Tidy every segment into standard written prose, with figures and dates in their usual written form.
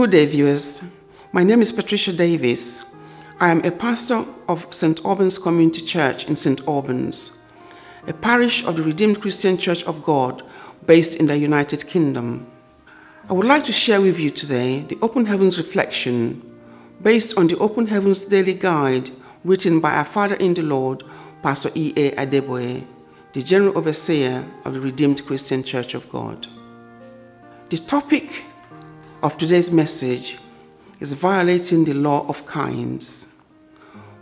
Good day, viewers. My name is Patricia Davies. I am a pastor of St. Albans Community Church in St. Albans, a parish of the Redeemed Christian Church of God based in the United Kingdom. I would like to share with you today the Open Heavens Reflection based on the Open Heavens Daily Guide written by our Father in the Lord, Pastor E.A. Adeboye, the General Overseer of the Redeemed Christian Church of God. The topic of today's message is violating the law of kinds.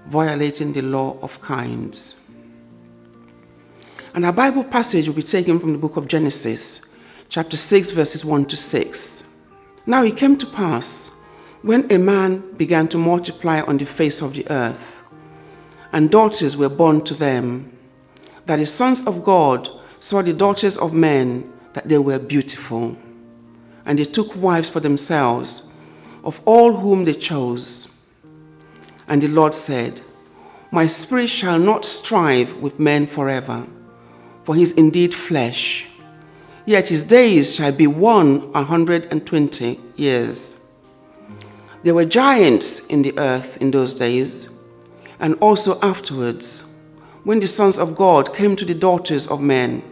Violating the law of kinds. And our Bible passage will be taken from the book of Genesis, chapter 6, verses 1 to 6. Now it came to pass, when a man began to multiply on the face of the earth, and daughters were born to them, that the sons of God saw the daughters of men, that they were beautiful. And they took wives for themselves, of all whom they chose. And the Lord said, My spirit shall not strive with men forever, for he is indeed flesh. Yet his days shall be 120 years. There were giants in the earth in those days, and also afterwards, when the sons of God came to the daughters of men,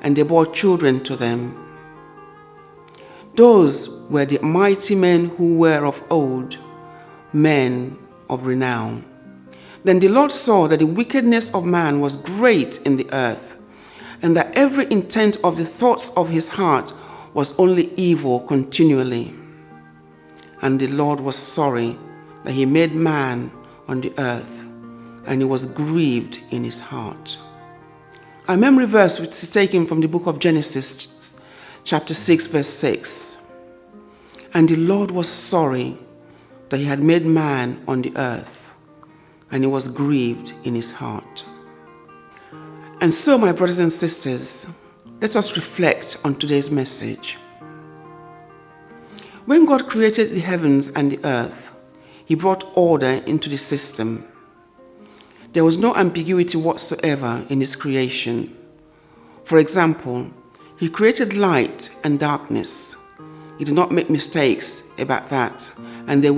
and they bore children to them. Those were the mighty men who were of old, men of renown. Then the Lord saw that the wickedness of man was great in the earth, and that every intent of the thoughts of his heart was only evil continually. And the Lord was sorry that he made man on the earth, and he was grieved in his heart. Our memory verse, which is taken from the book of Genesis, chapter 6, verse 6. And the Lord was sorry that he had made man on the earth, and he was grieved in his heart. And so, my brothers and sisters, let us reflect on today's message. When God created the heavens and the earth, he brought order into the system. There was no ambiguity whatsoever in his creation. For example, he created light and darkness. He did not make mistakes about that, and they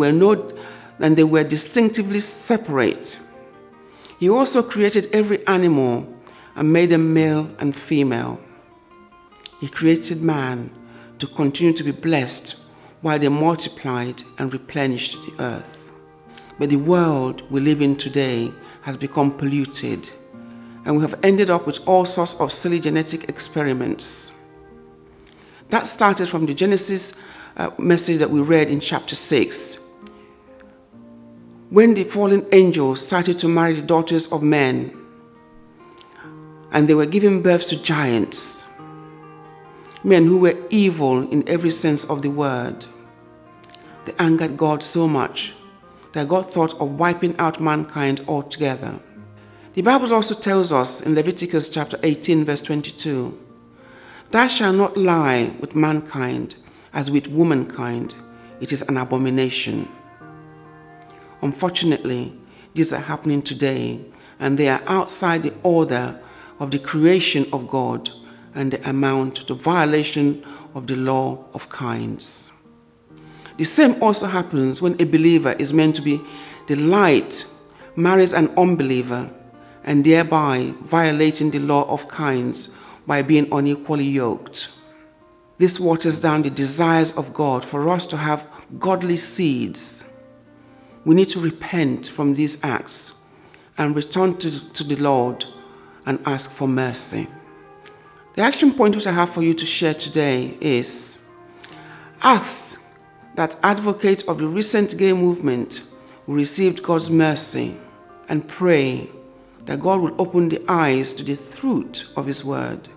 were distinctively separate. He also created every animal and made them male and female. He created man to continue to be blessed while they multiplied and replenished the earth. But the world we live in today has become polluted, and we have ended up with all sorts of silly genetic experiments. That started from the Genesis message that we read in chapter 6, when the fallen angels started to marry the daughters of men, and they were giving birth to giants, men who were evil in every sense of the word. They angered God so much that God thought of wiping out mankind altogether. The Bible also tells us in Leviticus chapter 18, verse 22, Thou shalt not lie with mankind as with womankind. It is an abomination. Unfortunately, these are happening today, and they are outside the order of the creation of God, and they amount to violation of the law of kinds. The same also happens when a believer is meant to be the light, marries an unbeliever, and thereby violating the law of kinds by being unequally yoked. This waters down the desires of God for us to have godly seeds. We need to repent from these acts and return to the Lord and ask for mercy. The action point which I have for you to share today is: ask that advocates of the recent gay movement will receive God's mercy, and pray that God will open the eyes to the truth of his word,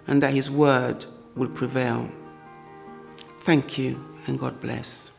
and that his word will prevail. Thank you, and God bless.